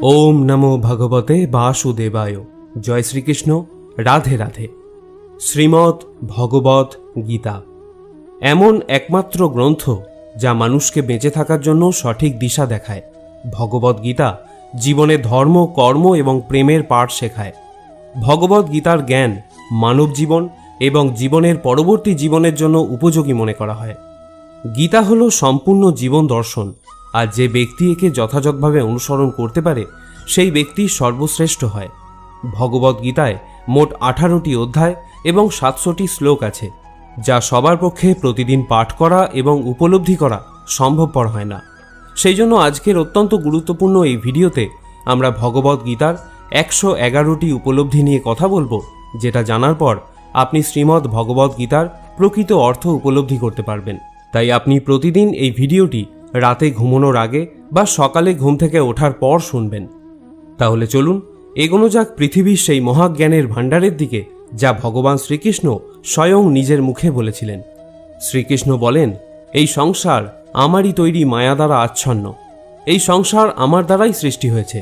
ওম নমো ভগবতে বাসুদেবায়। জয় শ্রীকৃষ্ণ। রাধে রাধে। শ্রীমদ্ ভগবত গীতা এমন একমাত্র গ্রন্থ যা মানুষকে বেঁচে থাকার জন্য সঠিক দিশা দেখায়। ভগবত গীতা জীবনে ধর্ম, কর্ম এবং প্রেমের পাঠ শেখায়। ভগবত গীতার জ্ঞান মানব জীবন এবং জীবনের পরবর্তী জীবনের জন্য উপযোগী মনে করা হয়। গীতা হলো সম্পূর্ণ জীবন দর্শন, আর যে ব্যক্তি একে যথাযথভাবে অনুসরণ করতে পারে সেই ব্যক্তি সর্বশ্রেষ্ঠ হয়। ভগবত গীতায় মোট 18টি অধ্যায় এবং 700টি শ্লোক আছে, যা সবার পক্ষে প্রতিদিন পাঠ করা এবং উপলব্ধি করা সম্ভবপর হয় না। সেই জন্য আজকের অত্যন্ত গুরুত্বপূর্ণ এই ভিডিওতে আমরা ভগবত গীতার 111টি উপলব্ধি নিয়ে কথা বলবো, যেটা জানার পর আপনি শ্রীমদ্ ভগবত গীতার প্রকৃত অর্থ উপলব্ধি করতে পারবেন। তাই আপনি প্রতিদিন এই ভিডিওটি রাতে ঘুমানোর আগে বা সকালে ঘুম থেকে ওঠার পর শুনবেন। তাহলে চলুন এগোনো যাক পৃথিবীর সেই মহাজ্ঞানের ভাণ্ডারের দিকে, যা ভগবান শ্রীকৃষ্ণ স্বয়ং নিজের মুখে বলেছিলেন। শ্রীকৃষ্ণ বলেন, এই সংসার আমারই তৈরি মায়া দ্বারা আচ্ছন্ন। এই সংসার আমার দ্বারাই সৃষ্টি হয়েছে।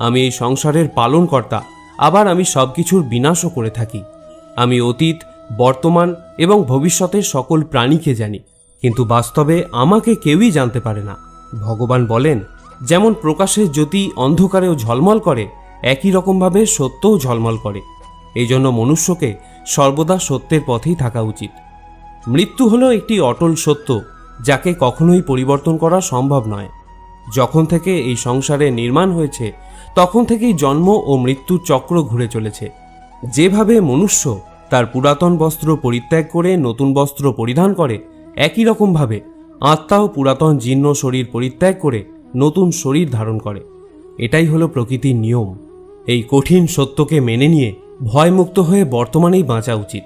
আমি এই সংসারের পালনকর্তা, আবার আমি সবকিছুর বিনাশও করে থাকি। আমি অতীত, বর্তমান এবং ভবিষ্যতের সকল প্রাণীকে জানি, কিন্তু বাস্তবে আমাকে কেউই জানতে পারে না। ভগবান বলেন, যেমন প্রকাশের জ্যোতি অন্ধকারেও ঝলমল করে, একই রকমভাবে সত্যও ঝলমল করে। এই জন্য মনুষ্যকে সর্বদা সত্যের পথেই থাকা উচিত। মৃত্যু হলো একটি অটল সত্য, যাকে কখনোই পরিবর্তন করা সম্ভব নয়। যখন থেকে এই সংসারে নির্মাণ হয়েছে তখন থেকেই জন্ম ও মৃত্যুর চক্র ঘুরে চলেছে। যেভাবে মনুষ্য তার পুরাতন বস্ত্র পরিত্যাগ করে নতুন বস্ত্র পরিধান করে, একই রকমভাবে আত্মাও পুরাতন জীর্ণ শরীর পরিত্যাগ করে নতুন শরীর ধারণ করে। এটাই হলো প্রকৃতির নিয়ম। এই কঠিন সত্যকে মেনে নিয়ে ভয়মুক্ত হয়ে বর্তমানেই বাঁচা উচিত।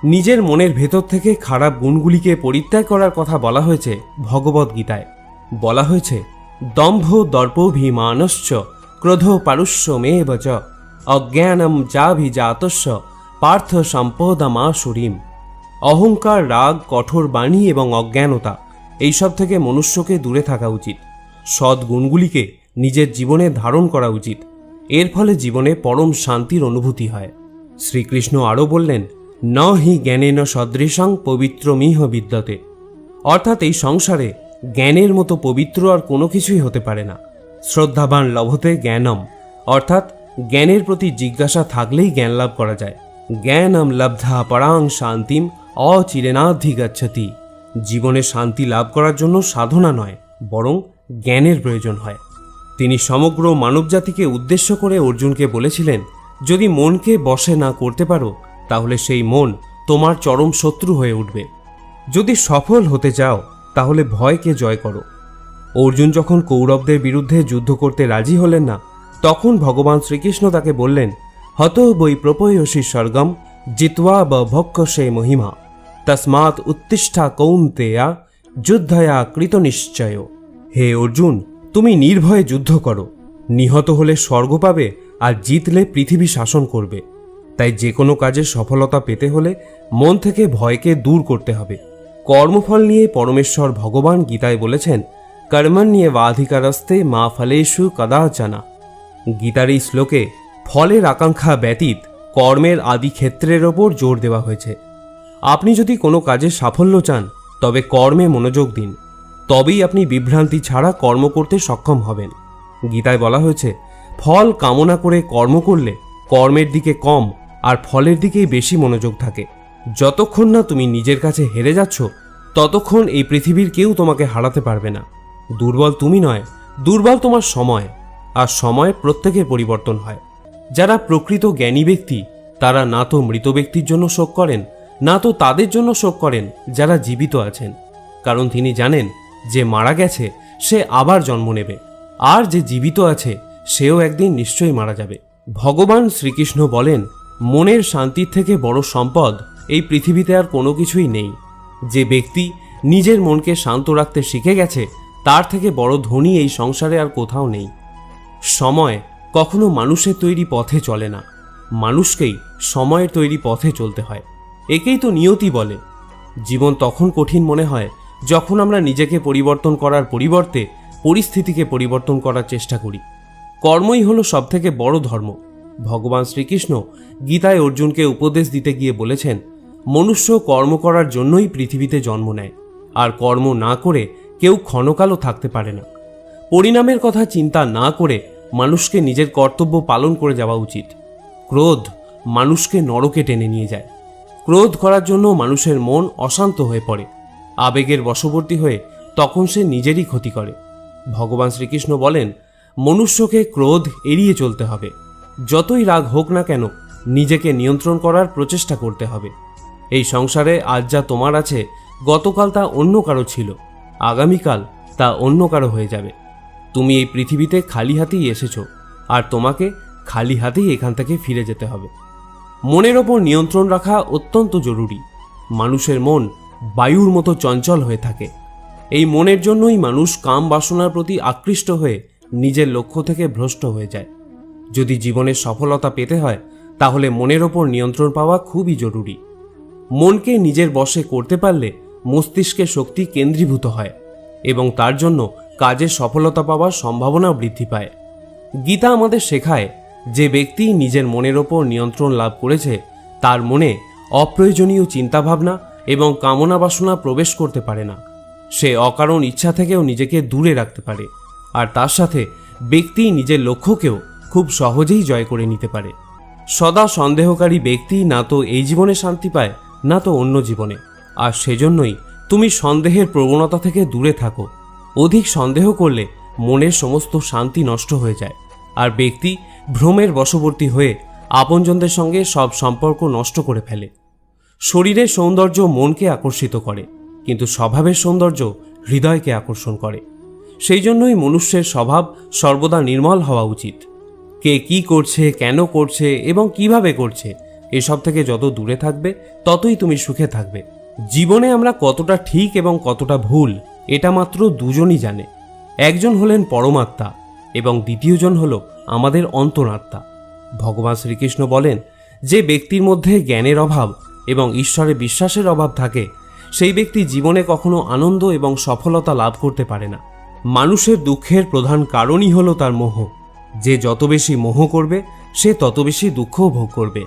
নিজের মনের ভেতর থেকে খারাপ গুণগুলিকে পরিত্যাগ করার কথা বলা হয়েছে ভগবত গীতায়। বলা হয়েছে, দম্ভ দর্পভিমানশ্চ ক্রোধ পারুষ্যমেব চ অজ্ঞানম চাভিজাতস্য পার্থ সম্পদমাসুরীম। অহংকার, রাগ, কঠোর বাণী এবং অজ্ঞানতা, এইসব থেকে মনুষ্যকে দূরে থাকা উচিত। সৎ গুণগুলিকে নিজের জীবনে ধারণ করা উচিত। এর ফলে জীবনে পরম শান্তির অনুভূতি হয়। শ্রীকৃষ্ণ আরও বললেন, ন হি জ্ঞানেন সদৃশং পবিত্রমিহ বিদ্যতে। অর্থাৎ এই সংসারে জ্ঞানের মতো পবিত্র আর কোনো কিছুই হতে পারে না। শ্রদ্ধাবান লভতে জ্ঞানম, অর্থাৎ জ্ঞানের প্রতি জিজ্ঞাসা থাকলেই জ্ঞান লাভ করা যায়। জ্ঞানম লব্ধা পরাং শান্তিম অচিরেনাধিগচ্ছতি। জীবনে শান্তি লাভ করার জন্য সাধনা নয়, বরং জ্ঞানের প্রয়োজন হয়। তিনি সমগ্র মানবজাতিকে উদ্দেশ্য করে অর্জুনকে বলেছিলেন, যদি মনকে বশে না করতে পারো তাহলে সেই মন তোমার চরম শত্রু হয়ে উঠবে। যদি সফল হতে চাও তাহলে ভয়কে জয় করো। অর্জুন যখন কৌরবদের বিরুদ্ধে যুদ্ধ করতে রাজি হলেন না, তখন ভগবান শ্রীকৃষ্ণ তাকে বললেন, হত বৈ প্রপয়সী স্বর্গম জিত্বা বভক্ষসে মহিমা তস্মাৎ উত্তিষ্ঠা কৌন্তেয়া যুদ্ধয়া কৃতনিশ্চয়। হে অর্জুন, তুমি নির্ভয়ে যুদ্ধ করো। নিহত হলে স্বর্গ পাবে, আর জিতলে পৃথিবী শাসন করবে। তাই যে কোনো কাজে সফলতা পেতে হলে মন থেকে ভয়কে দূর করতে হবে। কর্মফল নিয়ে পরমেশ্বর ভগবান গীতায় বলেছেন, কর্মণ্যেবাধিকারস্তে মা ফলেষু কদাচনা। গীতার এই শ্লোকে ফলের আকাঙ্ক্ষা ব্যতীত কর্মের আদি ক্ষেত্রের ওপর জোর দেওয়া হয়েছে। আপনি যদি কোনো কাজে সাফল্য চান তবে কর্মে মনোযোগ দিন, তবেই আপনি বিভ্রান্তি ছাড়া কর্ম করতে সক্ষম হবেন। গীতায় বলা হয়েছে, ফল কামনা করে কর্ম করলে কর্মের দিকে কম আর ফলের দিকেই বেশি মনোযোগ থাকে। যতক্ষণ না তুমি নিজের কাছে হেরে যাচ্ছ, ততক্ষণ এই পৃথিবীর কেউ তোমাকে হারাতে পারবে না। দুর্বল তুমি নয়, দুর্বল তোমার সময়, আর সময় প্রত্যেকের পরিবর্তন হয়। যারা প্রকৃত জ্ঞানী ব্যক্তি তারা না তো মৃত ব্যক্তির জন্য শোক করেন, না তো তাদের জন্য শোক করেন যারা জীবিত আছেন। কারণ তিনি জানেন যে মারা গেছে সে আবার জন্ম নেবে, আর যে জীবিত আছে সেও একদিন নিশ্চয়ই মারা যাবে। ভগবান শ্রীকৃষ্ণ বলেন, মনের শান্তির থেকে বড় সম্পদ এই পৃথিবীতে আর কোনো কিছুই নেই। যে ব্যক্তি নিজের মনকে শান্ত রাখতে শিখে গেছে তার থেকে বড় ধনী এই সংসারে আর কোথাও নেই। সময় কখনো মানুষের তৈরি পথে চলে না, মানুষকেই সময়ের তৈরি পথে চলতে হয়। একেই তো নিয়তি বলে। জীবন তখন কঠিন মনে হয় যখন আমরা নিজেকে পরিবর্তন করার পরিবর্তে পরিস্থিতিকে পরিবর্তন করার চেষ্টা করি। কর্মই হলো সবথেকে বড় ধর্ম। ভগবান শ্রীকৃষ্ণ গীতায় অর্জুনকে উপদেশ দিতে গিয়ে বলেছেন, মনুষ্য কর্ম করার জন্যই পৃথিবীতে জন্ম নেয়, আর কর্ম না করে কেউ ক্ষণকালও থাকতে পারে না। পরিণামের কথা চিন্তা না করে মানুষকে নিজের কর্তব্য পালন করে যাওয়া উচিত। ক্রোধ মানুষকে নরকে টেনে নিয়ে যায়। ক্রোধ করার জন্য মানুষের মন অশান্ত হয়ে পড়ে, আবেগের বশবর্তী হয়ে তখন সে নিজেরই ক্ষতি করে। ভগবান শ্রীকৃষ্ণ বলেন, মনুষ্যকে ক্রোধ এড়িয়ে চলতে হবে। যতই রাগ হোক না কেন, নিজেকে নিয়ন্ত্রণ করার প্রচেষ্টা করতে হবে। এই সংসারে আজ যা তোমার আছে, গতকাল তা অন্য কারো ছিল, আগামীকাল তা অন্য কারো হয়ে যাবে। তুমি এই পৃথিবীতে খালি হাতেই এসেছো, আর তোমাকে খালি হাতেই এখান থেকে ফিরে যেতে হবে। মনের ওপর নিয়ন্ত্রণ রাখা অত্যন্ত জরুরি। মানুষের মন বায়ুর মতো চঞ্চল হয়ে থাকে। এই মনের জন্যই মানুষ কাম বাসনার প্রতি আকৃষ্ট হয়ে নিজের লক্ষ্য থেকে ভ্রষ্ট হয়ে যায়। যদি জীবনের সফলতা পেতে হয়, তাহলে মনের ওপর নিয়ন্ত্রণ পাওয়া খুবই জরুরি। মনকে নিজের বশে করতে পারলে মস্তিষ্কের শক্তি কেন্দ্রীভূত হয় এবং তার জন্য কাজে সফলতা পাওয়ার সম্ভাবনা বৃদ্ধি পায়। গীতা আমাদের শেখায়, যে ব্যক্তি নিজের মনের ওপর নিয়ন্ত্রণ লাভ করেছে, তার মনে অপ্রয়োজনীয় চিন্তাভাবনা এবং কামনা বাসনা প্রবেশ করতে পারে না। সে অকারণ ইচ্ছা থেকেও নিজেকে দূরে রাখতে পারে, আর তার সাথে ব্যক্তি নিজের লক্ষ্যকেও খুব সহজেই জয় করে নিতে পারে। সদা সন্দেহকারী ব্যক্তি না তো এই জীবনে শান্তি পায়, না তো অন্য জীবনে। আর সেজন্যই তুমি সন্দেহের প্রবণতা থেকে দূরে থাকো। অধিক সন্দেহ করলে মনের সমস্ত শান্তি নষ্ট হয়ে যায়, আর ব্যক্তি ভ্রমের বশবর্তী হয়ে আপনজনদের সঙ্গে সব সম্পর্ক নষ্ট করে ফেলে। শরীরের সৌন্দর্য মনকে আকর্ষিত করে, কিন্তু স্বভাবের সৌন্দর্য হৃদয়কে আকর্ষণ করে। সেই জন্যই মনুষ্যের স্বভাব সর্বদা নির্মল হওয়া উচিত। কে কি করছে, কেন করছে এবং কিভাবে করছে, এসব থেকে যত দূরে থাকবে, ততই তুমি সুখে থাকবে। জীবনে আমরা কতটা ঠিক এবং কতটা ভুল, এটা মাত্র দুজনই জানে। একজন হলেন পরমাত্মা এবং দ্বিতীয়জন হল আমাদের অন্তরাত্মা। ভগবান শ্রীকৃষ্ণ বলেন, যে ব্যক্তির মধ্যে জ্ঞানের অভাব এবং ঈশ্বরে বিশ্বাসের অভাব থাকে, সেই ব্যক্তি জীবনে কখনো আনন্দ এবং সফলতা লাভ করতে পারে না। মানুষের দুঃখের প্রধান কারণই হলো তার মোহ। যে যত বেশি মোহ করবে, সে তত বেশি দুঃখও ভোগ করবে।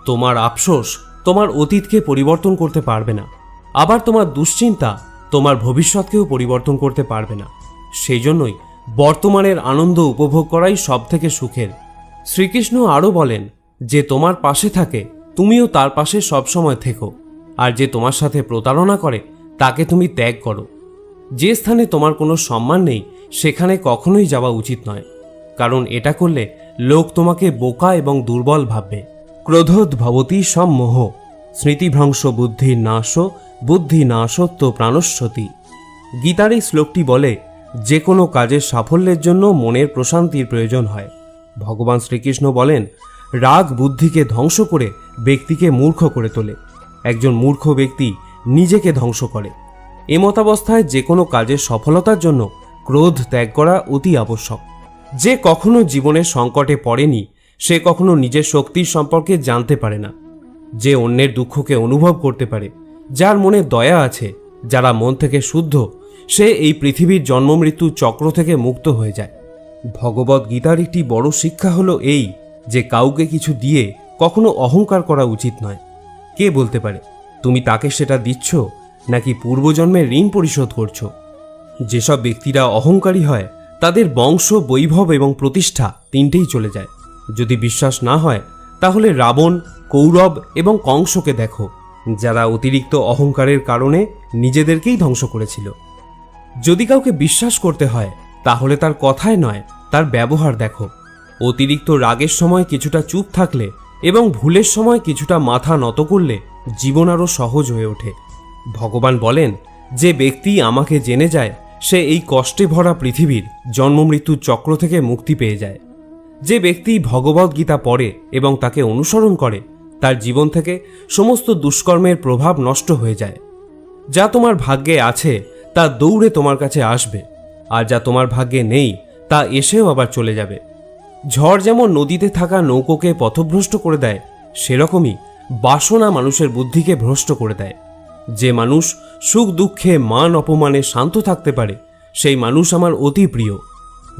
তোমার আফসোস তোমার অতীতকে পরিবর্তন করতে পারবে না, আবার তোমার দুশ্চিন্তা তোমার ভবিষ্যৎকেও পরিবর্তন করতে পারবে না। সেই জন্যই বর্তমানের আনন্দ উপভোগ করাই সব থেকে সুখের। শ্রীকৃষ্ণ আরও বলেন, যে তোমার পাশে থাকে তুমিও তার পাশে সবসময় থেকো, আর যে তোমার সাথে প্রতারণা করে তাকে তুমি ত্যাগ করো। যে স্থানে তোমার কোনো সম্মান নেই, সেখানে কখনোই যাওয়া উচিত নয়, কারণ এটা করলে লোক তোমাকে বোকা এবং দুর্বল ভাববে। ক্রোধোদ্ভবতি সম্মোহ, স্মৃতিভ্রংশ বুদ্ধির নাশ, বুদ্ধি নাশত্ব প্রাণস্বতী। গীতার এই শ্লোকটি বলে, যে কোনো কাজের সাফল্যের জন্য মনের প্রশান্তির প্রয়োজন হয়। ভগবান শ্রীকৃষ্ণ বলেন, রাগ বুদ্ধিকে ধ্বংস করে ব্যক্তিকে মূর্খ করে তোলে। একজন মূর্খ ব্যক্তি নিজেকে ধ্বংস করে। এমতাবস্থায় যে কোনো কাজের সফলতার জন্য ক্রোধ ত্যাগ করা অতি আবশ্যক। যে কখনো জীবনের সংকটে পড়েনি, সে কখনো নিজের শক্তির সম্পর্কে জানতে পারে না। যে অন্যের দুঃখকে অনুভব করতে পারে, যার মনে দয়া আছে, যারা মন থেকে শুদ্ধ, সে এই পৃথিবীর জন্ম মৃত্যু চক্র থেকে মুক্ত হয়ে যায়। ভগবদ গীতার একটি বড় শিক্ষা হলো এই, যে কাউকে কিছু দিয়ে কখনো অহংকার করা উচিত নয়। কে বলতে পারে তুমি তাকে সেটা দিচ্ছ নাকি পূর্বজন্মের ঋণ পরিশোধ করছো? যেসব ব্যক্তিরা অহংকারী হয়, তাদের বংশ, বৈভব এবং প্রতিষ্ঠা তিনটেই চলে যায়। যদি বিশ্বাস না হয়, তাহলে রাবণ, কৌরব এবং কংসকে দেখো, যারা অতিরিক্ত অহংকারের কারণে নিজেদেরকেই ধ্বংস করেছিল। যদি কাউকে বিশ্বাস করতে হয়, তাহলে তার কথায় নয়, তার ব্যবহার দেখো। অতিরিক্ত রাগের সময় কিছুটা চুপ থাকলে এবং ভুলের সময় কিছুটা মাথা নত করলে জীবন আরও সহজ হয়ে ওঠে। ভগবান বলেন, যে ব্যক্তি আমাকে জেনে যায়, সে এই কষ্টে ভরা পৃথিবীর জন্মমৃত্যুর চক্র থেকে মুক্তি পেয়ে যায়। যে ব্যক্তি ভগবদ গীতা পড়ে এবং তাকে অনুসরণ করে, তার জীবন থেকে সমস্ত দুষ্কর্মের প্রভাব নষ্ট হয়ে যায়। যা তোমার ভাগ্যে আছে তা দৌড়ে তোমার কাছে আসবে, আর যা তোমার ভাগ্যে নেই তা এসেও আবার চলে যাবে। ঝড় যেমন নদীতে থাকা নৌকোকে পথভ্রষ্ট করে দেয়, সেরকমই বাসনা মানুষের বুদ্ধিকে ভ্রষ্ট করে দেয়। যে মানুষ সুখ দুঃখে মান অপমানে শান্ত থাকতে পারে, সেই মানুষ আমার অতি প্রিয়।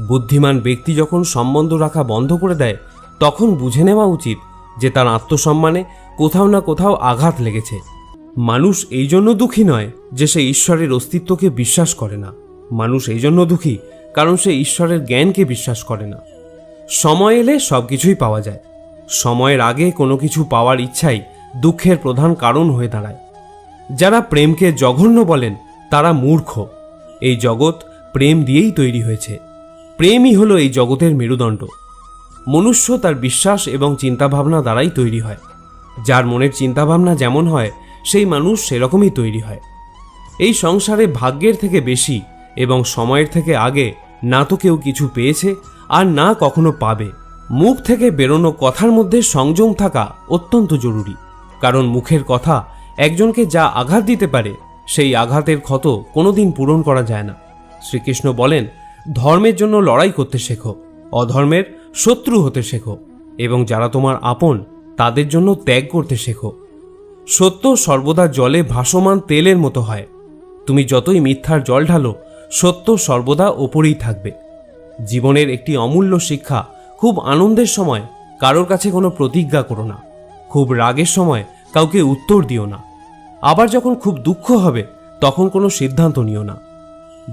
বুদ্ধিমান ব্যক্তি যখন সম্বন্ধ রাখা বন্ধ করে দেয় তখন বুঝে নেওয়া উচিত যে তার আত্মসম্মানে কোথাও না কোথাও আঘাত লেগেছে। মানুষ এই জন্য দুঃখী নয় যে সে ঈশ্বরের অস্তিত্বকে বিশ্বাস করে না, মানুষ এই জন্য দুঃখী কারণ সে ঈশ্বরের জ্ঞানকে বিশ্বাস করে না। সময় এলে সব কিছুই পাওয়া যায়, সময়ের আগে কোনো কিছু পাওয়ার ইচ্ছাই দুঃখের প্রধান কারণ হয়ে দাঁড়ায়। যারা প্রেমকে জঘন্য বলেন তারা মূর্খ। এই জগৎ প্রেম দিয়েই তৈরি হয়েছে, প্রেমই হলো এই জগতের মেরুদণ্ড। মনুষ্য তার বিশ্বাস এবং চিন্তাভাবনা দ্বারাই তৈরি হয়। যার মনের চিন্তাভাবনা যেমন হয় সেই মানুষ সেরকমই তৈরি হয়। এই সংসারে ভাগ্যের থেকে বেশি এবং সময়ের থেকে আগে না তো কেউ কিছু পেয়েছে আর না কখনো পাবে। মুখ থেকে বেরোনো কথার মধ্যে সংযম থাকা অত্যন্ত জরুরি, কারণ মুখের কথা একজনকে যা আঘাত দিতে পারে সেই আঘাতের ক্ষত কোনোদিন পূরণ করা যায় না। শ্রীকৃষ্ণ বলেন, ধর্মের জন্য লড়াই করতে শেখো, অধর্মের শত্রু হতে শেখো এবং যারা তোমার আপন তাদের জন্য ত্যাগ করতে শেখো। সত্য সর্বদা জলে ভাসমান তেলের মতো হয়। তুমি যতই মিথ্যার জল ঢালো, সত্য সর্বদা ওপরেই থাকবে। জীবনের একটি অমূল্য শিক্ষা, খুব আনন্দের সময় কারোর কাছে কোনো প্রতিজ্ঞা করো না, খুব রাগের সময় কাউকে উত্তর দিও না, আবার যখন খুব দুঃখ হবে তখন কোনো সিদ্ধান্ত নিও না।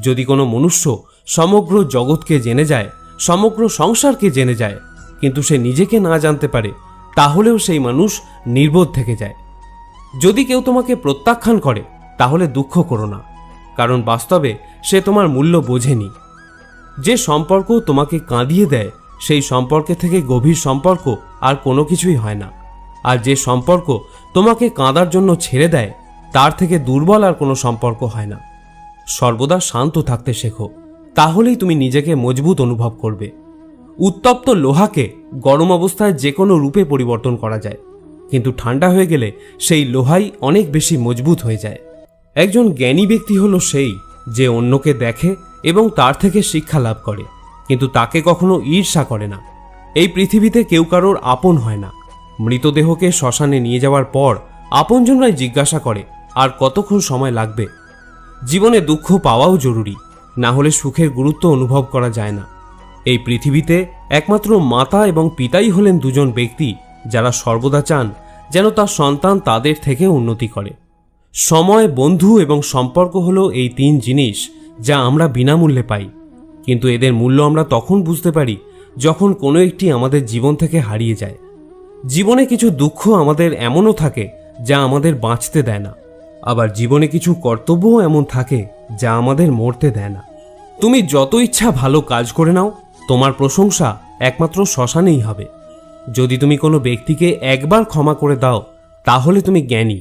যদি কোনো মনুষ্য সমগ্র জগৎকে জেনে যায়, সমগ্র সংসারকে জেনে যায়, কিন্তু সে নিজেকে না জানতে পারে, তাহলেও সেই মানুষ নির্বোধ থেকে যায়। যদি কেউ তোমাকে প্রত্যাখ্যান করে তাহলে দুঃখ করো না, কারণ বাস্তবে সে তোমার মূল্য বোঝেনি। যে সম্পর্ক তোমাকে কাঁদিয়ে দেয় সেই সম্পর্কে থেকে গভীর সম্পর্ক আর কোনো কিছুই হয় না, আর যে সম্পর্ক তোমাকে কাঁদার জন্য ছেড়ে দেয় তার থেকে দুর্বল আর কোনো সম্পর্ক হয় না। সর্বদা শান্ত থাকতে শেখো, তাহলেই তুমি নিজেকে মজবুত অনুভব করবে। উত্তপ্ত লোহাকে গরম অবস্থায় যে কোনো রূপে পরিবর্তন করা যায়, কিন্তু ঠান্ডা হয়ে গেলে সেই লোহাই অনেক বেশি মজবুত হয়ে যায়। একজন জ্ঞানী ব্যক্তি হলো সেই যে অন্যকে দেখে এবং তার থেকে শিক্ষা লাভ করে, কিন্তু তাকে কখনো ঈর্ষা করে না। এই পৃথিবীতে কেউ কারোর আপন হয় না। মৃতদেহকে শ্মশানে নিয়ে যাওয়ার পর আপনজনরাই জিজ্ঞাসা করে আর কতক্ষণ সময় লাগবে। জীবনে দুঃখ পাওয়াও জরুরি, না হলে সুখের গুরুত্ব অনুভব করা যায় না। এই পৃথিবীতে একমাত্র মাতা এবং পিতাই হলেন দুজন ব্যক্তি যারা সর্বদা চান যেন তার সন্তান তাদের থেকে উন্নতি করে। সময়, বন্ধু এবং সম্পর্ক হলো এই তিন জিনিস যা আমরা বিনামূল্যে পাই, কিন্তু এদের মূল্য আমরা তখন বুঝতে পারি যখন কোনো একটি আমাদের জীবন থেকে হারিয়ে যায়। জীবনে কিছু দুঃখ আমাদের এমনও থাকে যা আমাদের বাঁচতে দেয় না, আবার জীবনে কিছু কর্তব্যও এমন থাকে যা আমাদের মরতে দেয় না। তুমি যত ইচ্ছা ভালো কাজ করে নাও, তোমার প্রশংসা একমাত্র শ্মশানেই হবে। যদি তুমি কোনো ব্যক্তিকে একবার ক্ষমা করে দাও তাহলে তুমি জ্ঞানী,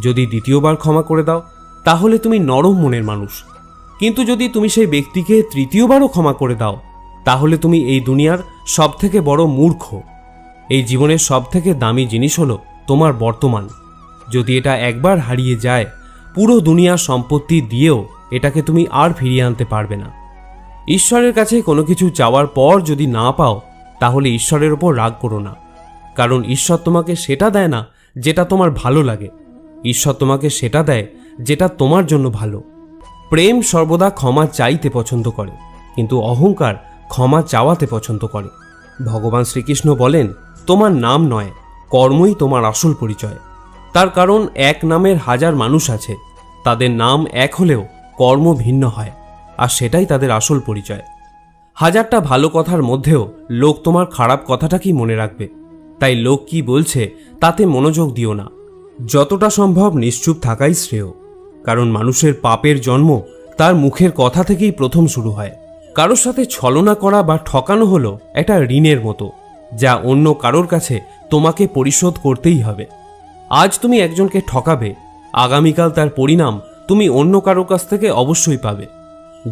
যদি দ্বিতীয়বার ক্ষমা করে দাও তাহলে তুমি নরম মনের মানুষ, কিন্তু যদি তুমি সেই ব্যক্তিকে তৃতীয়বারও ক্ষমা করে দাও তাহলে তুমি এই দুনিয়ার সবথেকে বড় মূর্খ। এই জীবনের সবথেকে দামি জিনিস হলো তোমার বর্তমান। যদি এটা একবার হারিয়ে যায়, পুরো দুনিয়ার সম্পত্তি দিয়েও এটাকে তুমি আর ফিরিয়ে আনতে পারবে না। ঈশ্বরের কাছে কোনো কিছু চাওয়ার পর যদি না পাও তাহলে ঈশ্বরের ওপর রাগ করো না, কারণ ঈশ্বর তোমাকে সেটা দেয় না যেটা তোমার ভালো লাগে। ঈশ্বর তোমাকে সেটা দেয় যেটা তোমার জন্য ভালো। প্রেম সর্বদা ক্ষমা চাইতে পছন্দ করে, কিন্তু অহংকার ক্ষমা চাওয়াতে পছন্দ করে। ভগবান শ্রীকৃষ্ণ বলেন, তোমার নাম নয়, কর্মই তোমার আসল পরিচয়। তার কারণ এক নামের হাজার মানুষ আছে, তাদের নাম এক হলেও কর্ম ভিন্ন হয়, আর সেটাই তাদের আসল পরিচয়। হাজারটা ভালো কথার মধ্যেও লোক তোমার খারাপ কথাটাকেই মনে রাখবে, তাই লোক কি বলছে তাতে মনোযোগ দিও না। যতটা সম্ভব নিশ্চুপ থাকাই শ্রেয়, কারণ মানুষের পাপের জন্ম তার মুখের কথা থেকেই প্রথম শুরু হয়। কারোর সাথে ছলনা করা বা ঠকানো হলো একটা ঋণের মতো, যা অন্য কারোর কাছে তোমাকে পরিশোধ করতেই হবে। আজ তুমি একজনকে ঠকাবে, আগামীকাল তার পরিণাম তুমি অন্য কারোর কাছ থেকে অবশ্যই পাবে।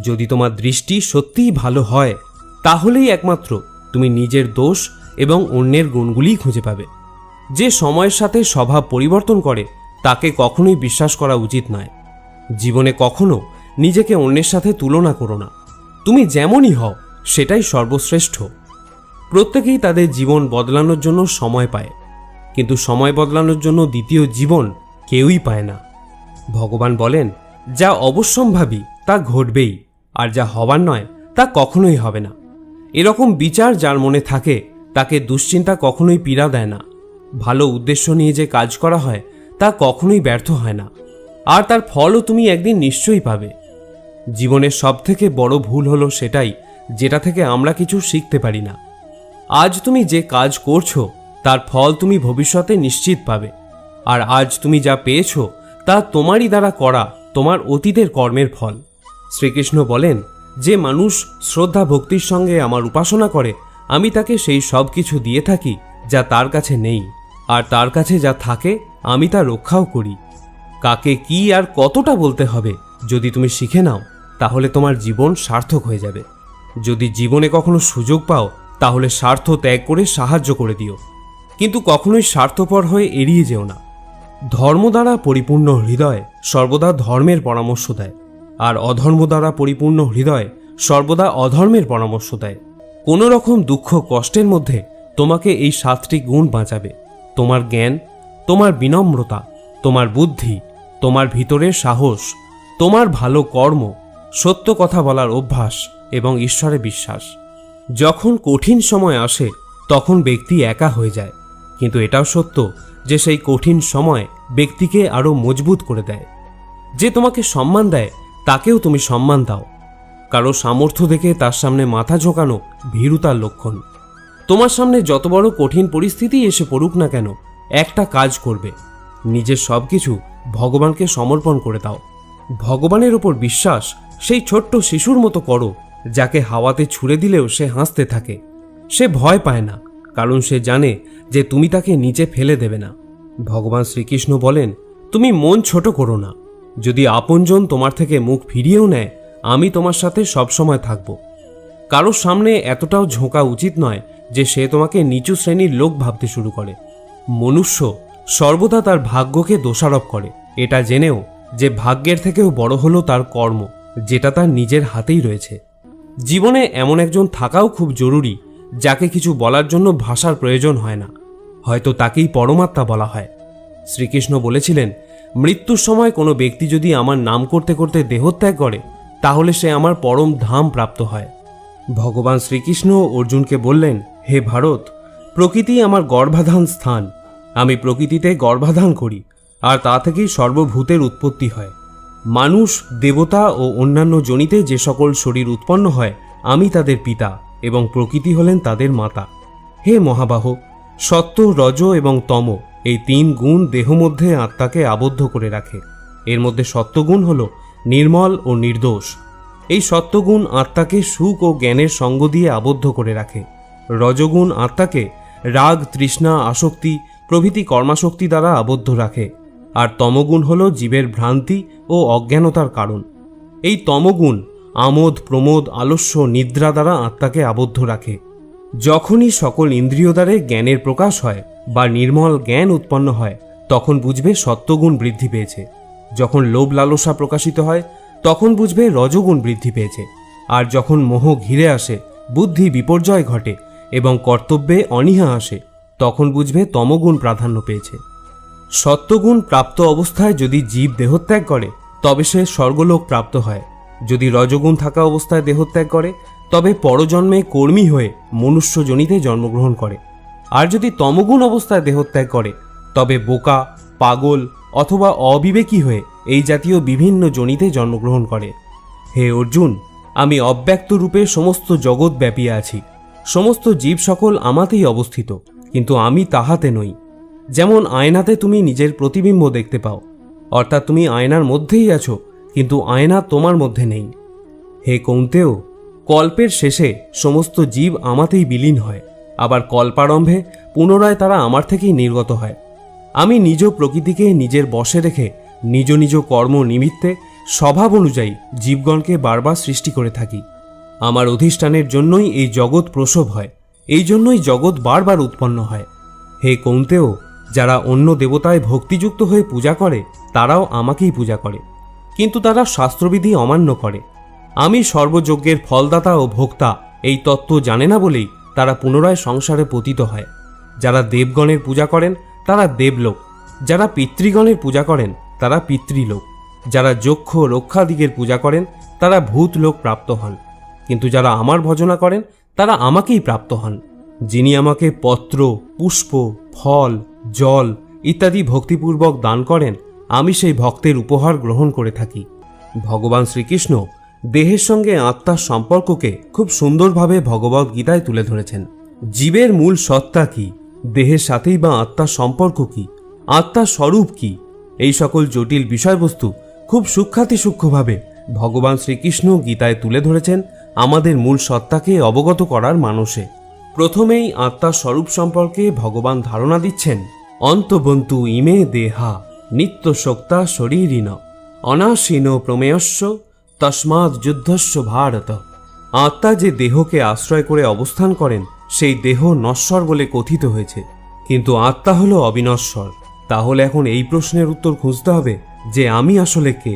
যদি তোমার দৃষ্টি সত্যিই ভালো হয় তাহলেই একমাত্র তুমি নিজের দোষ এবং অন্যের গুণগুলিই খুঁজে পাবে। যে সময়ের সাথে স্বভাব পরিবর্তন করে তাকে কখনোই বিশ্বাস করা উচিত নয়। জীবনে কখনো নিজেকে অন্যের সাথে তুলনা করো না। তুমি যেমনই হও সেটাই সর্বশ্রেষ্ঠ। প্রত্যেকেই তাদের জীবন বদলানোর জন্য সময় পায়, কিন্তু সময় বদলানোর জন্য দ্বিতীয় জীবন কেউই পায় না। ভগবান বলেন, যা অবশ্যম্ভাবী তা ঘটবেই, আর যা হবার নয় তা কখনোই হবে না। এরকম বিচার যার মনে থাকে তাকে দুশ্চিন্তা কখনোই পীড়া দেয় না। ভালো উদ্দেশ্য নিয়ে যে কাজ করা হয় তা কখনোই ব্যর্থ হয় না, আর তার ফলও তুমি একদিন নিশ্চয়ই পাবে। জীবনের সবথেকে বড় ভুল হলো সেটাই যেটা থেকে আমরা কিছু শিখতে পারি না। আজ তুমি যে কাজ করছো তার ফল তুমি ভবিষ্যতে নিশ্চিত পাবে, আর আজ তুমি যা পেয়েছো তা তোমারই দ্বারা করা তোমার অতীতের কর্মের ফল। শ্রীকৃষ্ণ বলেন, যে মানুষ শ্রদ্ধা ভক্তির সঙ্গে আমার উপাসনা করে আমি তাকে সেই সব কিছু দিয়ে থাকি যা তার কাছে নেই, আর তার কাছে যা থাকে আমি তা রক্ষাও করি। কাকে কি আর কতটা বলতে হবে যদি তুমি শিখে নাও তাহলে তোমার জীবন সার্থক হয়ে যাবে। যদি জীবনে কখনো সুযোগ পাও তাহলে স্বার্থ ত্যাগ করে সাহায্য করে দিও, কিন্তু কখনোই স্বার্থপর হয়ে এড়িয়ে যেও না। ধর্ম দ্বারা পরিপূর্ণ হৃদয় সর্বদা ধর্মের পরামর্শ দেয়, আর অধর্ম দ্বারা পরিপূর্ণ হৃদয় সর্বদা অধর্মের পরামর্শ দেয়। কোনো রকম দুঃখ কষ্টের মধ্যে তোমাকে এই 7টি গুণ বাঁচাবে: তোমার জ্ঞান, তোমার বিনম্রতা, তোমার বুদ্ধি, তোমার ভিতরের সাহস, তোমার ভালো কর্ম, সত্য কথা বলার অভ্যাস এবং ঈশ্বরে বিশ্বাস। যখন কঠিন সময় আসে তখন ব্যক্তি একা হয়ে যায়, কিন্তু এটাও সত্য যে সেই কঠিন সময় ব্যক্তিকে আরও মজবুত করে দেয়। যে তোমাকে সম্মান দেয় তাকেও তুমি সম্মান দাও। কারো সামর্থ্য দেখে তার সামনে মাথা ঝোঁকানো ভীরুতার লক্ষণ। তোমার সামনে যত বড় কঠিন পরিস্থিতি এসে পড়ুক না কেন, একটা কাজ করবে: নিজের সব কিছু ভগবানকে সমর্পণ করে দাও। ভগবানের ওপর বিশ্বাস সেই ছোট্ট শিশুর মতো করো যাকে হাওয়াতে ছুঁড়ে দিলেও সে হাসতে থাকে। সে ভয় পায় না, কারণ সে জানে যে তুমি তাকে নিচে ফেলে দেবে না। ভগবান শ্রীকৃষ্ণ বলেন, তুমি মন ছোট করো না। যদি আপনজন তোমার থেকে মুখ ফিরিয়েও নেয় আমি তোমার সাথে সবসময় থাকব। কারোর সামনে এতটাও ঝোঁকা উচিত নয় যে সে তোমাকে নিচু শ্রেণীর লোক ভাবতে শুরু করে। মনুষ্য সর্বদা তার ভাগ্যকে দোষারোপ করে, এটা জেনেও যে ভাগ্যের থেকেও বড় হলো তার কর্ম, যেটা তার নিজের হাতেই রয়েছে। জীবনে এমন একজন থাকাও খুব জরুরি যাকে কিছু বলার জন্য ভাষার প্রয়োজন হয় না, হয়তো তাকেই পরমাত্মা বলা হয়। শ্রীকৃষ্ণ বলেছিলেন, মৃত্যুর সময় কোনো ব্যক্তি যদি আমার নাম করতে করতে দেহত্যাগ করে তাহলে সে আমার পরম ধাম প্রাপ্ত হয়। ভগবান শ্রীকৃষ্ণ অর্জুনকে বললেন, হে ভারত, প্রকৃতি আমার গর্ভাধান স্থান। আমি প্রকৃতিতে গর্ভাধান করি, আর তা থেকেই সর্বভূতের উৎপত্তি হয়। মানুষ, দেবতা ও অন্যান্য জনিতে যে সকল শরীর উৎপন্ন হয় আমি তাদের পিতা এবং প্রকৃতি হলেন তাদের মাতা। হে মহাবাহ, সত্য, রজ এবং তম এই 3 গুণ দেহ মধ্যে আত্মাকে আবদ্ধ করে রাখে। এর মধ্যে সত্যগুণ হল নির্মল ও নির্দোষ। এই সত্যগুণ আত্মাকে সুখ ও জ্ঞানের সঙ্গ দিয়ে আবদ্ধ করে রাখে। রজগুণ আত্মাকে রাগ, তৃষ্ণা, আসক্তি প্রভৃতি কর্মাশক্তি দ্বারা আবদ্ধ রাখে, আর তমগুণ হল জীবের ভ্রান্তি ও অজ্ঞানতার কারণ। এই তমগুণ আমোদ, প্রমোদ, আলস্য, নিদ্রা দ্বারা আত্মাকে আবদ্ধ রাখে। যখনই সকল ইন্দ্রিয় দ্বারে জ্ঞানের প্রকাশ হয় বা নির্মল জ্ঞান উৎপন্ন হয় তখন বুঝবে সত্যগুণ বৃদ্ধি পেয়েছে। যখন লোভ লালসা প্রকাশিত হয় তখন বুঝবে রজগুণ বৃদ্ধি পেয়েছে। আর যখন মোহ ঘিরে আসে, বুদ্ধি বিপর্যয় ঘটে এবং কর্তব্যে অনীহা আসে তখন বুঝবে তমগুণ প্রাধান্য পেয়েছে। সত্যগুণ প্রাপ্ত অবস্থায় যদি জীব দেহত্যাগ করে তবে সে স্বর্গলোক প্রাপ্ত হয়। যদি রজগুণ থাকা অবস্থায় দেহত্যাগ করে তবে পরজন্মে কর্মী হয়ে মনুষ্য যোনিতে জন্মগ্রহণ করে। আর যদি তমগুণ অবস্থায় দেহত্যাগ করে তবে বোকা, পাগল অথবা অবিবেকী হয়ে এই জাতীয় বিভিন্ন যোনিতে জন্মগ্রহণ করে। হে অর্জুন, আমি অব্যক্ত রূপে সমস্ত জগৎ ব্যাপিয়ে আছি। সমস্ত জীব সকল আমাতেই অবস্থিত, কিন্তু আমি তাহাতে নই। যেমন আয়নাতে তুমি নিজের প্রতিবিম্ব দেখতে পাও, অর্থাৎ তুমি আয়নার মধ্যেই আছো, কিন্তু আয়না তোমার মধ্যে নেই। হে কৌন্তেয়, কল্পের শেষে সমস্ত জীব আমাতেই বিলীন হয়, আবার কল্পারম্ভে পুনরায় তারা আমার থেকেই নির্গত হয়। আমি নিজ প্রকৃতিকে নিজের বশে রেখে নিজ নিজ কর্ম নিমিত্তে স্বভাব অনুযায়ী জীবগণকে বারবার সৃষ্টি করে থাকি। আমার অধিষ্ঠানের জন্যই এই জগৎ প্রসব হয়, এই জন্যই জগৎ বারবার উৎপন্ন হয়। হে কৌন্তেয়, যারা অন্য দেবতায় ভক্তিযুক্ত হয়ে পূজা করে তারাও আমাকেই পূজা করে, কিন্তু তারা শাস্ত্রবিধি অমান্য করে। আমি সর্বযজ্ঞের ফলদাতা ও ভোক্তা এই তত্ত্ব জানে না বলেই তারা পুনরায় সংসারে পতিত হয়। যারা দেবগণের পূজা করেন তারা দেবলোক, যারা পিতৃগণের পূজা করেন তারা পিতৃলোক, যারা যক্ষ রক্ষাদিগের পূজা করেন তারা ভূত লোক প্রাপ্ত হন, কিন্তু যারা আমার ভজনা করেন তারা আমাকেই প্রাপ্ত হন। যিনি আমাকে পত্র, পুষ্প, ফল, জল ইত্যাদি ভক্তিপূর্বক দান করেন, আমি সেই ভক্তের উপহার গ্রহণ করে থাকি। ভগবান শ্রীকৃষ্ণ দেহের সঙ্গে আত্মার সম্পর্ককে খুব সুন্দরভাবে ভগবদ্গীতায় তুলে ধরেছেন। জীবের মূল সত্তা কি, দেহের সাথেই বা আত্মার সম্পর্ক কি, আত্মার স্বরূপ কি, এই সকল জটিল বিষয়বস্তু খুব সূক্ষ্মভাবে ভগবান শ্রীকৃষ্ণ গীতায় তুলে ধরেছেন আমাদের মূল সত্তাকে অবগত করার মানসে। প্রথমেই আত্মার স্বরূপ সম্পর্কে ভগবান ধারণা দিচ্ছেন, অন্তবন্তু ইমে দেহা নিত্য শক্তা শরীরিন অনাসীন প্রমেয়স্য তস্মাৎ যুদ্ধস্য ভারত। আত্মা যে দেহকে আশ্রয় করে অবস্থান করেন সেই দেহ নশ্বর বলে কথিত হয়েছে, কিন্তু আত্মা হলো অবিনশ্বর। তাহলে এখন এই প্রশ্নের উত্তর খুঁজতে হবে যে আমি আসলে কে।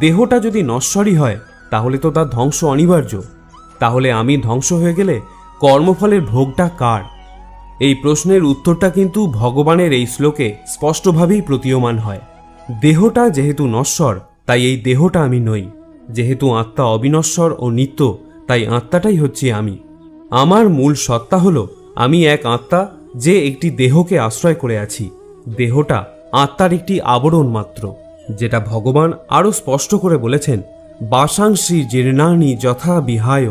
দেহটা যদি নশ্বরই হয় তাহলে তো তার ধ্বংস অনিবার্য। তাহলে আমি ধ্বংস হয়ে গেলে কর্মফলের ভোগটা কার? এই প্রশ্নের উত্তরটা কিন্তু ভগবানের এই শ্লোকে স্পষ্টভাবেই প্রতীয়মান হয়। দেহটা যেহেতু নশ্বর তাই এই দেহটা আমি নই, যেহেতু আত্মা অবিনশ্বর ও নিত্য তাই আত্মাটাই হচ্ছে আমি। আমার মূল সত্তা হলো আমি এক আত্মা যে একটি দেহকে আশ্রয় করে আছি। দেহটা আত্মার একটি আবরণ মাত্র, যেটা ভগবান আরও স্পষ্ট করে বলেছেন, বাসাংসি জীর্ণানি যথা বিহায়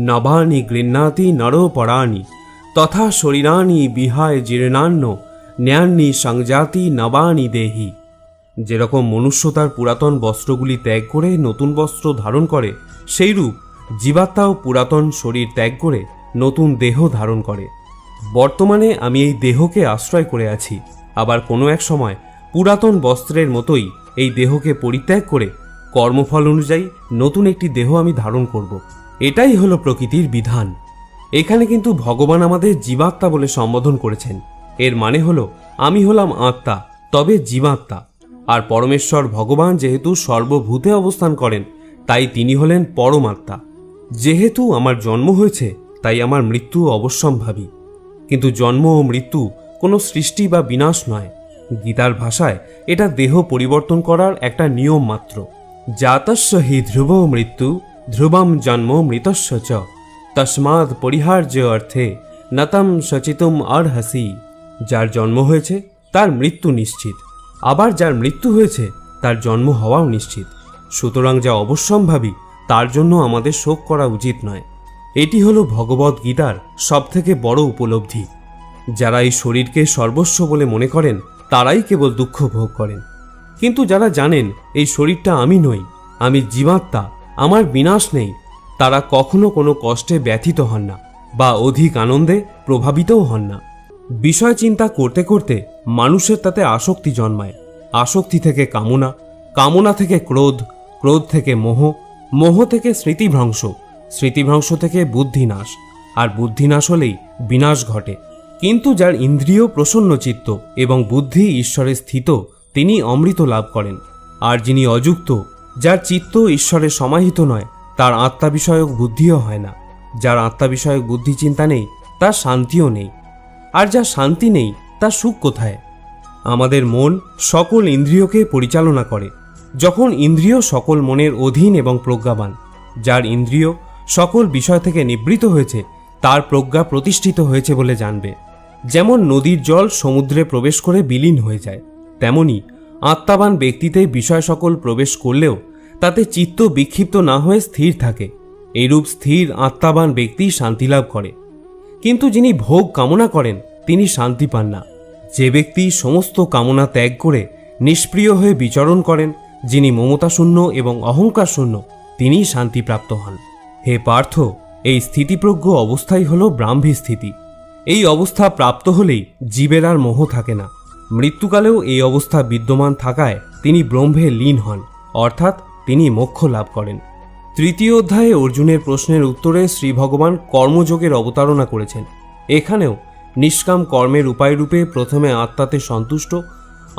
নবানি গৃহ্ণাতি নরপরাণি তথা শরীরানি বিহায় জীর্ণান্ন ন্যান্নি সংজাতি নবানি দেহি। যেরকম মনুষ্য তার পুরাতন বস্ত্রগুলি ত্যাগ করে নতুন বস্ত্র ধারণ করে, সেইরূপ জীবাত্মাও পুরাতন শরীর ত্যাগ করে নতুন দেহ ধারণ করে। বর্তমানে আমি এই দেহকে আশ্রয় করে আছি, আবার কোনো এক সময় পুরাতন বস্ত্রের মতোই এই দেহকে পরিত্যাগ করে কর্মফল অনুযায়ী নতুন একটি দেহ আমি ধারণ করব। এটাই হলো প্রকৃতির বিধান। এখানে কিন্তু ভগবান আমাদের জীবাত্মা বলে সম্বোধন করেছেন। এর মানে হলো আমি হলাম আত্মা, তবে জীবাত্মা। আর পরমেশ্বর ভগবান যেহেতু সর্বভূতে অবস্থান করেন তাই তিনি হলেন পরমাত্মা। যেহেতু আমার জন্ম হয়েছে তাই আমার মৃত্যু অবশ্যম্ভাবী, কিন্তু জন্ম ও মৃত্যু কোনো সৃষ্টি বা বিনাশ নয়। গীতার ভাষায় এটা দেহ পরিবর্তন করার একটা নিয়ম মাত্র। জাতস্য হি ধ্রুব মৃত্যু ধ্রুবম জন্ম মৃতস্য চ তস্মাৎ পরিহার্য অর্থে নতম সচিতুম অর্হসি। যার জন্ম হয়েছে তার মৃত্যু নিশ্চিত, আবার যার মৃত্যু হয়েছে তার জন্ম হওয়াও নিশ্চিত। সুতরাং যা অবশ্যম্ভাবী তার জন্য আমাদের শোক করা উচিত নয়। এটি হলো ভগবদ গীতার সবথেকে বড় উপলব্ধি। যারা এই শরীরকে সর্বস্ব বলে মনে করেন তারাই কেবল দুঃখ ভোগ করেন, কিন্তু যারা জানেন এই শরীরটা আমি নই, আমি জীবাত্মা, আমার বিনাশ নেই, তারা কখনো কোনো কষ্টে ব্যথিত হন না বা অধিক আনন্দে প্রভাবিতও হন না। বিষয় চিন্তা করতে করতে মানুষের তাতে আসক্তি জন্মায়। আসক্তি থেকে কামনা, কামনা থেকে ক্রোধ, ক্রোধ থেকে মোহ, মোহ থেকে স্মৃতিভ্রংশ, স্মৃতিভ্রংশ থেকে বুদ্ধিনাশ, আর বুদ্ধিনাশ হলেই বিনাশ ঘটে। কিন্তু যার ইন্দ্রিয় প্রসন্নচিত্ত এবং বুদ্ধি ঈশ্বরে স্থিত তিনি অমৃত লাভ করেন। আর যিনি অযুক্ত, যার চিত্ত ঈশ্বরে সমাহিত নয়, তার আত্মা বিষয়ক বুদ্ধিও হয় না। যার আত্মা বিষয়ক বুদ্ধি চিন্তা নেই তার শান্তিও নেই, আর যার শান্তি নেই তার সুখ কোথায়? আমাদের মন সকল ইন্দ্রিয়কে পরিচালনা করে। যখন ইন্দ্রিয় সকল মনের অধীন এবং প্রজ্ঞাবান, যার ইন্দ্রিয় সকল বিষয় থেকে নিবৃত হয়েছে তার প্রজ্ঞা প্রতিষ্ঠিত হয়েছে বলে জানবে। যেমন নদীর জল সমুদ্রে প্রবেশ করে বিলীন হয়ে যায়, তেমনি আত্মাবান ব্যক্তিতে বিষয় সকল প্রবেশ করলেও তাতে চিত্ত বিক্ষিপ্ত না হয়ে স্থির থাকে। এইরূপ স্থির আত্মাবান ব্যক্তি শান্তি লাভ করে। কিন্তু যিনি ভোগ কামনা করেন তিনি শান্তি পান না। যে ব্যক্তি সমস্ত কামনা ত্যাগ করে নিষ্প্রিয় হয়ে বিচরণ করেন, যিনি মমতাশূন্য এবং অহংকার শূন্য, তিনিই শান্তিপ্রাপ্ত হন। হে পার্থ, এই স্থিতিপ্রজ্ঞ অবস্থাই হল ব্রাহ্মী স্থিতি। এই অবস্থা প্রাপ্ত হলেই জীবের আর মোহ থাকে না। মৃত্যুকালেও এই অবস্থা বিদ্যমান থাকায় তিনি ব্রহ্মে লীন হন, অর্থাৎ তিনি মোক্ষ লাভ করেন। তৃতীয় অধ্যায়ে অর্জুনের প্রশ্নের উত্তরে শ্রী ভগবান কর্মযোগের অবতারণা করেছেন। এখানেও নিষ্কাম কর্মের উপায়রূপে প্রথমে আত্মাতে সন্তুষ্ট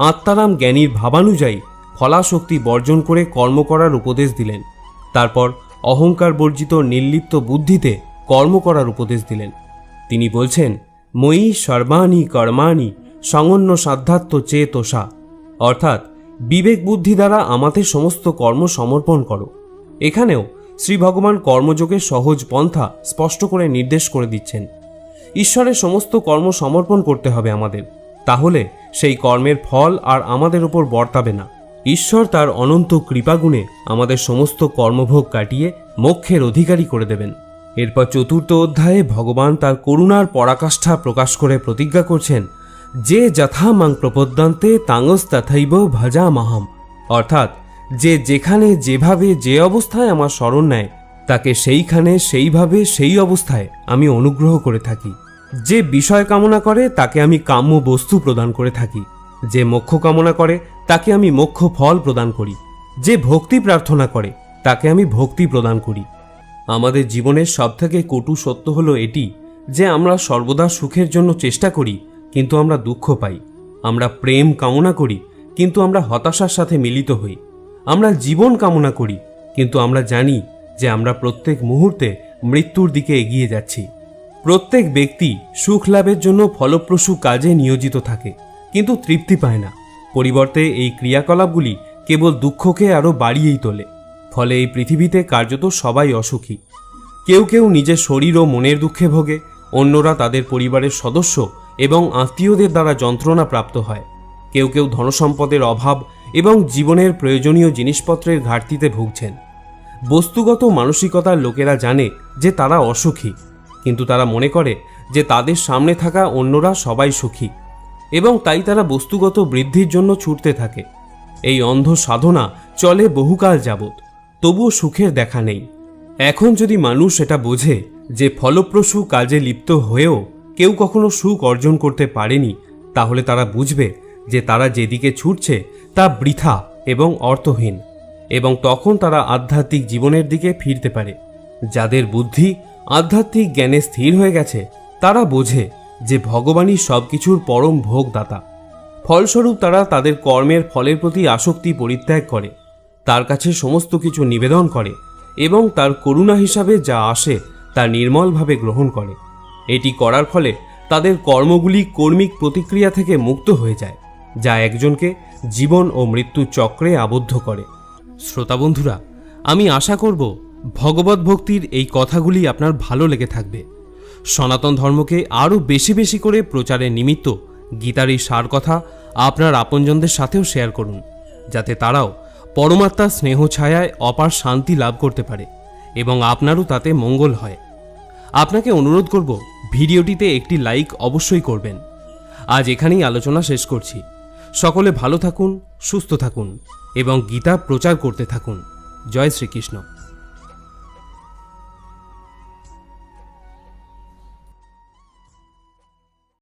আত্মারাম জ্ঞানীর ভাবানুযায়ী ফলাশক্তি বর্জন করে কর্ম করার উপদেশ দিলেন। তারপর অহংকার বর্জিত নির্লিপ্ত বুদ্ধিতে কর্ম করার উপদেশ দিলেন। তিনি বলছেন, মই সর্বাণি কর্মাণি সংন্য সাধ্যাত্ম চেতসা, অর্থাৎ বিবেক বুদ্ধি দ্বারা আমাদের সমস্ত কর্ম সমর্পণ করো। এখানেও শ্রী ভগবান কর্মযোগের সহজ পন্থা স্পষ্ট করে নির্দেশ করে দিচ্ছেন। ঈশ্বরের সমস্ত কর্ম সমর্পণ করতে হবে আমাদের, তাহলে সেই কর্মের ফল আর আমাদের উপর বর্তাবে না। ঈশ্বর তার অনন্ত কৃপাগুণে আমাদের সমস্ত কর্মভোগ কাটিয়ে মোক্ষের অধিকারী করে দেবেন। এরপর 4র্থ অধ্যায়ে ভগবান তার করুণার পরাকাষ্ঠা প্রকাশ করে প্রতিজ্ঞা করছেন, যে যথা মাং প্রপদ্যন্তে তাঙস তথৈব ভজামহম, অর্থাৎ যে যেখানে যেভাবে যে অবস্থায় আমার শরণ নেয় তাকে সেইখানে সেইভাবে সেই অবস্থায় আমি অনুগ্রহ করে থাকি। যে বিষয় কামনা করে তাকে আমি কাম্য বস্তু প্রদান করে থাকি। যে মোক্ষ কামনা করে তাকে আমি মোক্ষ ফল প্রদান করি। যে ভক্তি প্রার্থনা করে তাকে আমি ভক্তি প্রদান করি। আমাদের জীবনের সবথেকে কটু সত্য হলো এটি যে আমরা সর্বদা সুখের জন্য চেষ্টা করি কিন্তু আমরা দুঃখ পাই। আমরা প্রেম কামনা করি কিন্তু আমরা হতাশার সাথে মিলিত হই। আমরা জীবন কামনা করি কিন্তু আমরা জানি যে আমরা প্রত্যেক মুহূর্তে মৃত্যুর দিকে এগিয়ে যাচ্ছি। প্রত্যেক ব্যক্তি সুখ লাভের জন্য ফলপ্রসূ কাজে নিয়োজিত থাকে কিন্তু তৃপ্তি পায় না। পরিবর্তে এই ক্রিয়াকলাপগুলি কেবল দুঃখকে আরও বাড়িয়েই তোলে। ফলে এই পৃথিবীতে কার্যত সবাই অসুখী। কেউ কেউ নিজের শরীর ও মনের দুঃখে ভোগে, অন্যরা তাদের পরিবারের সদস্য এবং আত্মীয়দের দ্বারা যন্ত্রণা প্রাপ্ত হয়। কেউ কেউ ধনসম্পদের অভাব এবং জীবনের প্রয়োজনীয় জিনিসপত্রের ঘাটতিতে ভুগছেন। বস্তুগত মানসিকতার লোকেরা জানে যে তারা অসুখী, কিন্তু তারা মনে করে যে তাদের সামনে থাকা অন্যরা সবাই সুখী এবং তাই তারা বস্তুগত বৃদ্ধির জন্য ছুটতে থাকে। এই অন্ধ সাধনা চলে বহুকাল যাবৎ, তবুও সুখের দেখা নেই। এখন যদি মানুষ এটা বোঝে যে ফলপ্রসূ কাজে লিপ্ত হয়েও কেউ কখনো সুখ অর্জন করতে পারেনি, তাহলে তারা বুঝবে যে তারা যেদিকে ছুটছে তা বৃথা এবং অর্থহীন, এবং তখন তারা আধ্যাত্মিক জীবনের দিকে ফিরতে পারে। যাদের বুদ্ধি আধ্যাত্মিক জ্ঞানে স্থির হয়ে গেছে তারা বোঝে যে ভগবানই সবকিছুর পরম ভোগদাতা। ফলস্বরূপ তারা তাদের কর্মের ফলের প্রতি আসক্তি পরিত্যাগ করে, তার কাছে সমস্ত কিছু নিবেদন করে এবং তার করুণা হিসাবে যা আসে তা নির্মলভাবে গ্রহণ করে। এটি করার ফলে তাদের কর্মগুলি কর্মিক প্রতিক্রিয়া থেকে মুক্ত হয়ে যায়, যা একজনকে জীবন ও মৃত্যুর চক্রে আবদ্ধ করে। শ্রোতা বন্ধুরা, আমি আশা করব ভগবত ভক্তির এই কথাগুলি আপনার ভালো লেগে থাকবে। সনাতন ধর্মকে আরও বেশি বেশি করে প্রচারের নিমিত্ত গীতার এই সার কথা আপনার আপনজনদের সাথেও শেয়ার করুন, যাতে তারাও পরমাত্মার স্নেহ ছায়ায় অপার শান্তি লাভ করতে পারে এবং আপনারও তাতে মঙ্গল হয়। আপনাকে অনুরোধ করব ভিডিওটিতে একটি লাইক অবশ্যই করবেন। আজ এখানেই আলোচনা শেষ করছি। সকলে ভালো থাকুন, সুস্থ থাকুন এবং গীতা প্রচার করতে থাকুন। জয় শ্রীকৃষ্ণ।